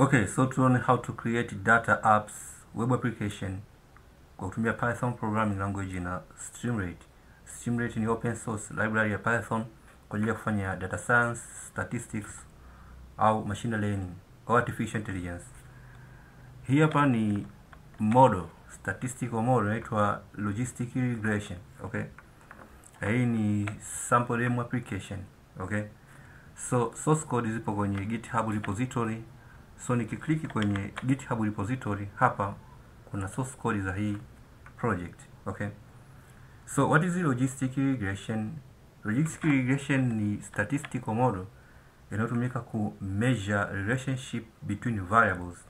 Okay, so tuone how to create data apps web application kwa kutumia Python programming language na Streamlit. Streamlit ni open source library ya Python kwa ajili ya kufanya data science, statistics au machine learning au artificial intelligence. Hii hapa ni model, statistical model inaitwa Logistic Regression, okay? Hii ni sample demo application, okay? So source code zipo kwenye GitHub repository. So nikikliki kwenye GitHub repository hapa kuna source code za hii project, okay? So what is the logistic regression? Logistic regression ni statistical model inayotumika ku measure relationship between variables.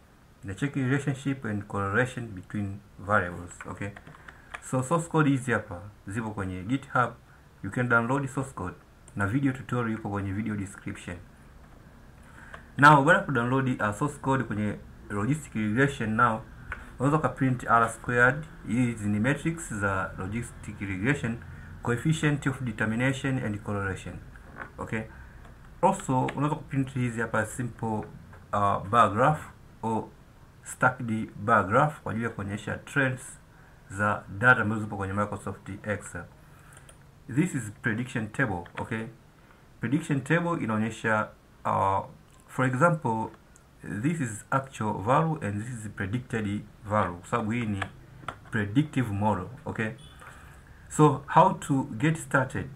Ina check relationship and correlation between variables, okay? So source code hizi hapa zipo kwenye GitHub. You can download source code na video tutorial ipo kwenye video description. Now baada ya kudownload source code kwenye logistic regression, now unaweza ka print R². Hizi ni metrics za logistic regression, coefficient of determination and correlation, okay? Also unaweza ku print hizi hapa simple bar graph au stacked bar graph kwa ajili ya kuonyesha trends za data ambazo zipo kwenye Microsoft Excel. This is prediction table, okay? Prediction table inaonyesha for example, this is actual value and this is predicted value. Sababu hii ni predictive model, okay? So how to get started?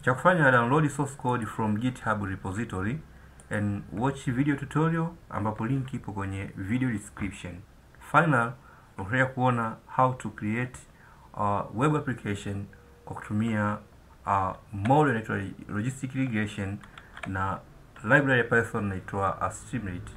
Cha kufanya, download source code from GitHub repository and watch video tutorial ambapo link ipo kwenye video description. Final, unataka kuona how to create web application kwa kutumia model inaitwa Logistic Regression na library ya Python inaitwa Streamlit.